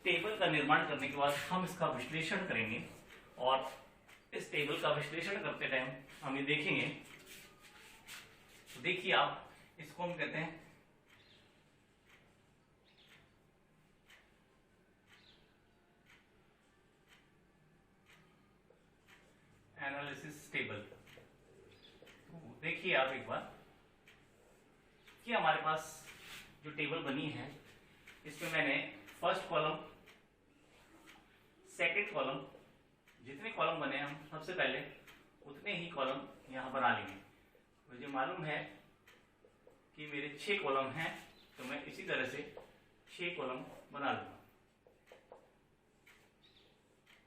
Table का निर्माण करने के बाद हम इसका विश्लेषण करेंगे और इस टेबल का विश्लेषण करते टाइम हम ये देखेंगे। तो देखिए आप, इसको हम कहते हैं एनालिसिस टेबल। देखिए आप एक बार कि हमारे पास जो टेबल बनी है इसमें मैंने फर्स्ट कॉलम, सेकंड कॉलम, जितने कॉलम बने हम सबसे पहले उतने ही कॉलम यहां बना लेंगे। मुझे मालूम है कि मेरे 6 कॉलम हैं, तो मैं इसी तरह से 6 कॉलम बना लूंगा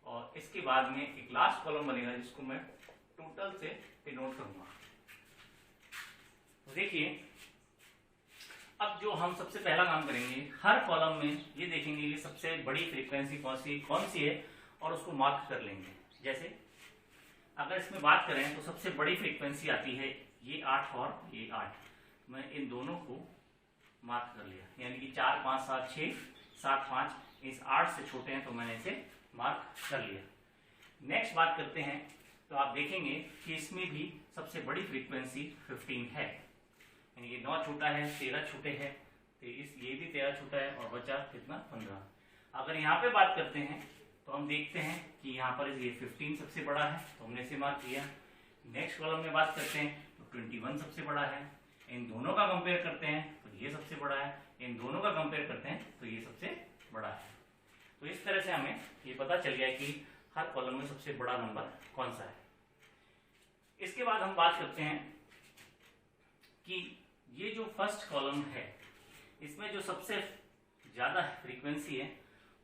और इसके बाद में एक लास्ट कॉलम बनेगा जिसको मैं टोटल से डिनोट करूंगा। देखिए अब जो हम सबसे पहला काम करेंगे, हर कॉलम में ये देखेंगे ये सबसे बड़ी फ्रीक्वेंसी कौन सी है और उसको मार्क कर लेंगे। जैसे अगर इसमें बात करें तो सबसे बड़ी फ्रीक्वेंसी आती है ये 8 और ये 8। मैं इन दोनों को मार्क कर लिया, यानी कि 4 5 7 6 7 5 इस 8 से छोटे हैं तो मैंने इसे मार्क कर लिया। नेक्स्ट बात करते हैं तो आप देखेंगे कि इसमें भी सबसे बड़ी फ्रीक्वेंसी 15 है, यानी कि 9 छोटा है, 13 छोटे हैं, तो ये भी 13 छोटा है और बचा कितना 15। अगर यहाँ पे बात करते हैं तो हम देखते हैं कि यहाँ पर ये 15 सबसे बड़ा है तो हमने इसे मार्क किया। नेक्स्ट कॉलम में बात करते हैं तो 21 सबसे बड़ा है, इन दोनों का कंपेयर करते हैं तो ये सबसे बड़ा है, इन दोनों का कंपेयर करते हैं तो ये सबसे बड़ा है। तो इस तरह से हमें ये पता चल गया कि हर कॉलम में सबसे बड़ा नंबर कौन सा है। इसके बाद हम बात करते हैं कि ये जो फर्स्ट कॉलम है इसमें जो सबसे ज्यादा फ्रीक्वेंसी है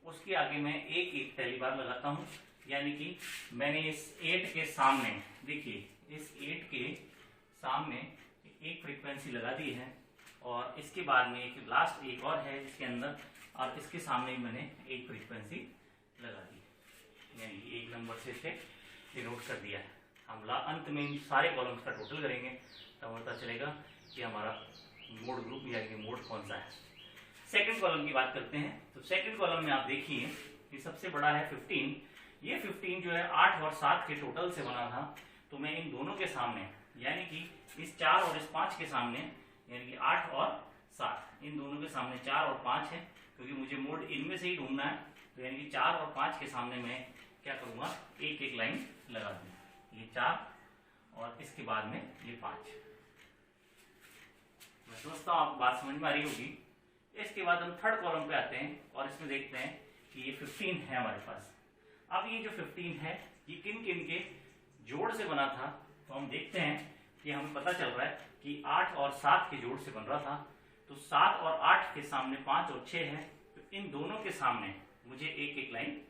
उसके आगे मैं एक पहली बार लगाता हूं, यानी कि मैंने इस 8 के सामने, देखिए इस 8 के सामने एक फ्रीक्वेंसी लगा दी है और इसके बाद में एक लास्ट एक और है जिसके अंदर, और इसके सामने मैंने एक फ्रीक्वेंसी लगा दी, यानी एक नंबर से इसे डिनोट कर दिया है। हम अंत में इन सारे कॉलम्स का टोटल करेंगे तब पता चलेगा कि हमारा मोड ग्रुप यानी मोड कौन सा है। सेकंड कॉलम की बात करते हैं तो सेकंड कॉलम में आप देखिए कि सबसे बड़ा है 15। ये 15 जो है 8 और 7 के टोटल से बना था, तो मैं इन दोनों के सामने, यानी कि इस 4 और इस 5 के सामने, यानी कि 8 और 7 इन दोनों के सामने 4 और 5 है, क्योंकि मुझे मोड इनमें से ही ढूंढना है, तो यानी कि 4 और 5 के सामने मैं क्या करूंगा, एक एक लाइन लगा दूंगा। ये 4 और इसके बाद में ये 5। मैं समझता हूं आपको बात समझ में आ रही होगी। इसके बाद हम थर्ड कॉलम पे आते हैं और इसमें देखते हैं कि ये 15 है हमारे पास। अब ये जो 15 है ये किन किन के जोड़ से बना था, तो हम देखते हैं कि हमें पता चल रहा है कि 8 और 7 के जोड़ से बन रहा था। तो 7 और 8 के सामने 5 और 6 है, तो इन दोनों के सामने मुझे एक एक लाइन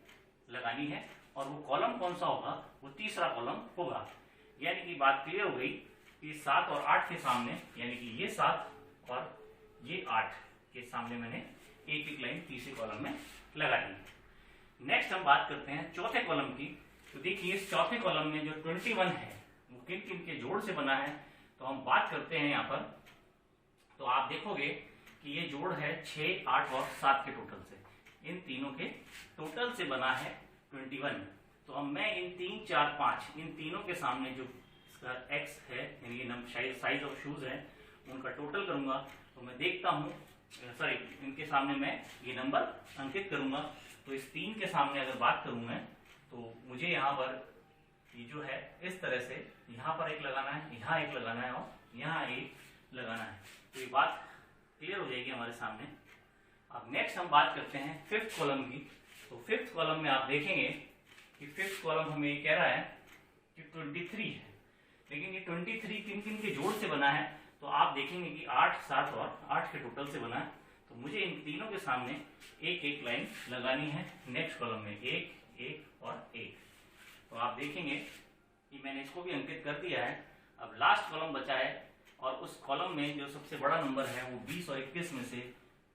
लगानी है और वो कॉलम कौन सा होगा, वो तीसरा कॉलम होगा। यानी कि बात क्लियर हो गई कि 7 और 8 के सामने, यानी कि ये 7 और ये 8 के सामने मैंने एक एक लाइन तीसरे कॉलम में लगा दी। नेक्स्ट हम बात करते हैं चौथे कॉलम की। तो देखिए इस चौथे कॉलम में जो 21 है वो किन किन के जोड़ से बना है, तो हम बात करते हैं यहाँ पर। तो आप देखोगे कि ये जोड़ है 6, 8 और 7 के टोटल से, इन तीनों के टोटल से बना है 21। तो अब मैं इन 3, 4, 5 इन तीनों के सामने जो इसका x है, यानी साइज ऑफ शूज है, उनका टोटल करूंगा। तो मैं देखता हूं, सॉरी इनके सामने मैं ये नंबर अंकित करूंगा। तो इस 3 के सामने अगर बात करूं मैं, तो मुझे यहाँ पर ये जो है इस तरह से यहाँ पर एक लगाना है, यहाँ एक लगाना है और यहाँ एक लगाना है। तो ये बात क्लियर हो जाएगी हमारे सामने। अब नेक्स्ट हम बात करते हैं 5th कॉलम की। तो 5th कॉलम में आप देखेंगे कि 5th कॉलम हमें ये कह रहा है कि 23 है, लेकिन ये 23 किन किन के जोड़ से बना है, तो आप देखेंगे कि 8, 7 और 8 के टोटल से बना है। तो मुझे इन तीनों के सामने एक एक लाइन लगानी है नेक्स्ट कॉलम में, एक, एक और एक। तो आप देखेंगे कि मैंने इसको भी अंकित कर दिया है। अब लास्ट कॉलम बचा है और उस कॉलम में जो सबसे बड़ा नंबर है वो 20 और 21 में से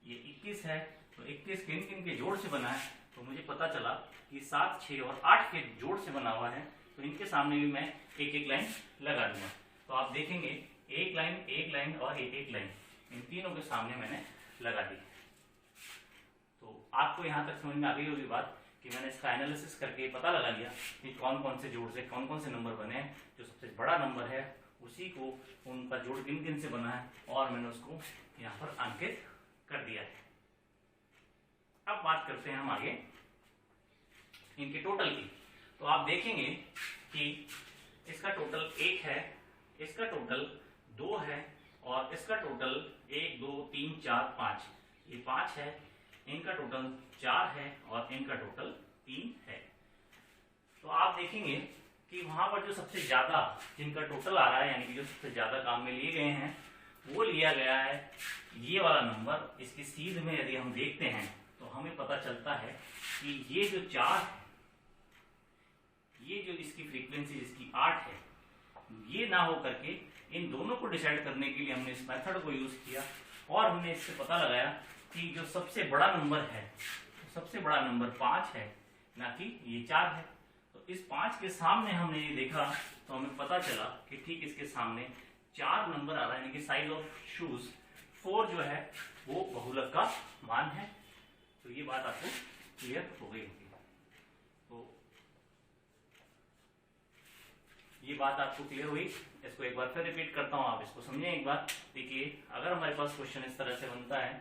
ये 21 है। तो 21 किन किन के जोड़ से बना है, तो मुझे पता चला कि 7, 6 और 8 के जोड़ से बना हुआ है। तो इनके सामने भी मैं एक एक लाइन लगा दूंगा। तो आप देखेंगे एक लाइन और एक एक लाइन इन तीनों के सामने मैंने लगा दी। तो आपको यहाँ तक समझ में आ गई होगी बात कि मैंने इसका एनालिसिस करके पता लगा लिया कि कौन कौन से जोड़ से कौन कौन से नंबर बने हैं। जो सबसे बड़ा नंबर है उसी को, उनका जोड़ किन किन से बना है, और मैंने उसको यहाँ पर अंकित कर दिया है। अब बात करते हैं हम आगे इनके टोटल की। तो आप देखेंगे कि इसका टोटल 1 है, इसका टोटल 2 है, और इसका टोटल 1 2 3 4 5, ये 5 है, इनका टोटल 4 है, और इनका टोटल 3 है। तो आप देखेंगे कि वहां पर जो सबसे ज्यादा जिनका टोटल आ रहा है, यानी कि जो सबसे ज्यादा काम में लिए गए हैं, वो लिया गया है ये वाला नंबर। इसकी सीध में यदि हम देखते हैं तो हमें पता चलता है कि ये जो 4 है, ये जो इसकी फ्रीक्वेंसी जिसकी 8 है, ये ना हो करके इन दोनों को डिसाइड करने के लिए हमने इस मेथड को यूज किया, और हमने इससे पता लगाया कि जो सबसे बड़ा नंबर है, सबसे बड़ा नंबर 5 है, ना कि ये 4 है। तो इस 5 के सामने हमने ये देखा तो हमें पता चला कि ठीक इसके सामने 4 नंबर आ रहा है, यानी कि साइज ऑफ शूज 4 जो है वो बहुलक का मान है। तो ये बात आपको क्लियर हो गई होगी। तो ये बात आपको क्लियर हुई। इसको एक बार फिर रिपीट करता हूं, आप इसको समझें एक बार। देखिए, अगर हमारे पास क्वेश्चन इस तरह से बनता है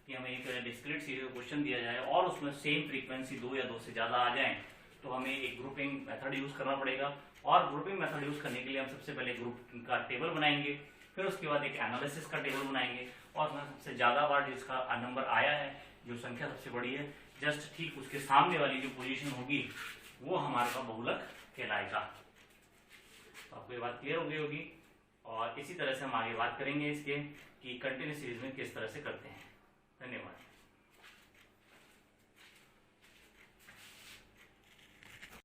कि हमें एक डिस्क्रीट सीरीज का क्वेश्चन दिया जाए और उसमें सेम फ्रीक्वेंसी 2 या 2 से ज्यादा आ जाए, तो हमें एक ग्रुपिंग मेथड यूज करना पड़ेगा। और ग्रुपिंग मेथड यूज करने के लिए हम सबसे पहले ग्रुप का टेबल बनाएंगे, फिर उसके बाद एक एनालिसिस का टेबल बनाएंगे, और उसमें सबसे ज्यादा बार जिसका नंबर आया है, जो संख्या सबसे बड़ी है, जस्ट ठीक उसके सामने वाली जो पोजीशन होगी वो हमारे पास बहुलक कहलाएगा। तो आपको ये बात क्लियर हो गई होगी। और इसी तरह से हम आगे बात करेंगे इसके कि कंटिन्यूस सीरीज में किस तरह से करते हैं। धन्यवाद।